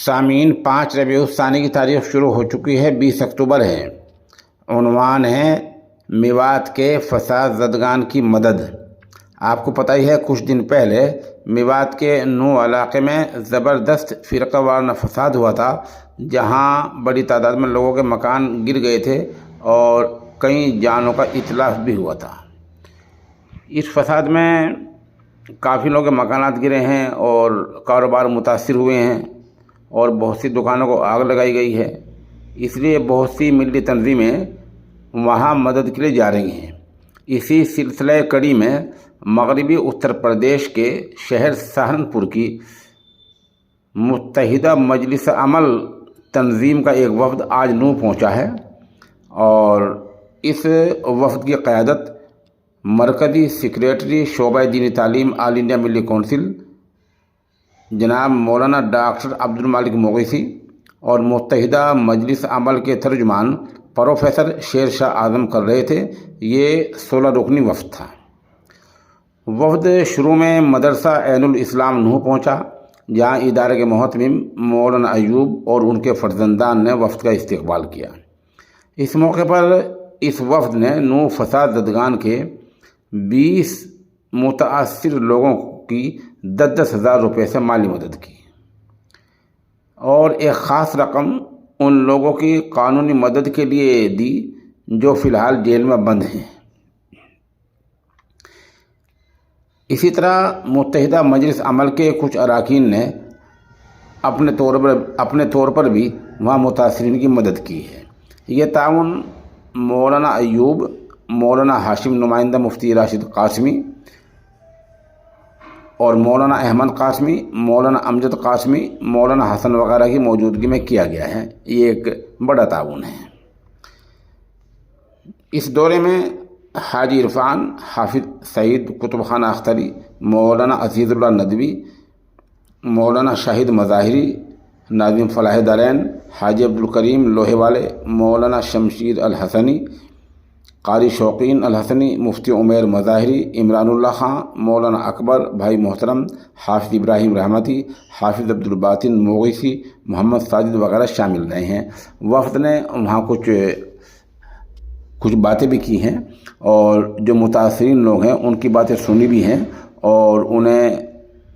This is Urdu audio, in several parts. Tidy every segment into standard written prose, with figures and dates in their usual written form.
سامعین، 5 ربیع الثانی کی تاریخ شروع ہو چکی ہے، 20 اکتوبر ہے۔ عنوان ہے میوات کے فساد زدگان کی مدد۔ آپ کو پتہ ہی ہے کچھ دن پہلے میوات کے نو علاقے میں زبردست فرقہ وارانہ فساد ہوا تھا، جہاں بڑی تعداد میں لوگوں کے مکان گر گئے تھے اور کئی جانوں کا اتلاف بھی ہوا تھا۔ اس فساد میں کافی لوگوں کے مکانات گرے ہیں اور کاروبار متاثر ہوئے ہیں اور بہت سی دکانوں کو آگ لگائی گئی ہے۔ اس لیے بہت سی ملی تنظیمیں وہاں مدد کے لیے جا رہی ہیں۔ اسی سلسلہ کڑی میں مغربی اتر پردیش کے شہر سہارنپور کی متحدہ مجلس عمل تنظیم کا ایک وفد آج نو پہنچا ہے اور اس وفد کی قیادت مرکزی سیکریٹری شعبہ دینی تعلیم آل انڈیا ملی کونسل جناب مولانا ڈاکٹر عبد المالک مغیثی اور متحدہ مجلس عمل کے ترجمان پروفیسر شیر شاہ اعظم کر رہے تھے۔ یہ 16 رکنی وفد تھا۔ وفد شروع میں مدرسہ عین الاسلام نوح پہنچا، جہاں ادارے کے محتمم مولانا ایوب اور ان کے فرزندان نے وفد کا استقبال کیا۔ اس موقع پر اس وفد نے نوح فساد زدگان کے 20 متاثر لوگوں کی 10,000 ہزار روپے سے مالی مدد کی اور ایک خاص رقم ان لوگوں کی قانونی مدد کے لیے دی جو فی الحال جیل میں بند ہیں۔ اسی طرح متحدہ مجلس عمل کے کچھ اراکین نے اپنے طور پر بھی وہاں متاثرین کی مدد کی ہے۔ یہ تعاون مولانا ایوب، مولانا ہاشم نمائندہ مفتی راشد قاسمی اور مولانا احمد قاسمی، مولانا امجد قاسمی، مولانا حسن وغیرہ کی موجودگی میں کیا گیا ہے۔ یہ ایک بڑا تعاون ہے۔ اس دورے میں حاجی عرفان، حافظ سعید کتب خانہ اختری، مولانا عزیز اللہ ندوی، مولانا شاہد مظاہری، ناظم فلاح دارین، حاجی عبدالکریم لوہے والے، مولانا شمشیر الحسنی، قاری شوقین الحسنی، مفتی عمیر مظاہری، عمران اللہ خان، مولانا اکبر بھائی محترم، حافظ ابراہیم رحمتی، حافظ عبدالباطن مغیثی، محمد ساجد وغیرہ شامل رہے ہیں۔ وفد نے وہاں کچھ باتیں بھی کی ہیں اور جو متاثرین لوگ ہیں ان کی باتیں سنی بھی ہیں اور انہیں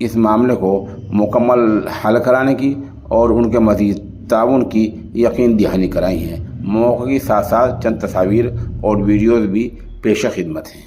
اس معاملے کو مکمل حل کرانے کی اور ان کے مزید تعاون کی یقین دہانی کرائی ہیں۔ موقع کے ساتھ ساتھ چند تصاویر اور ویڈیوز بھی پیش خدمت ہیں۔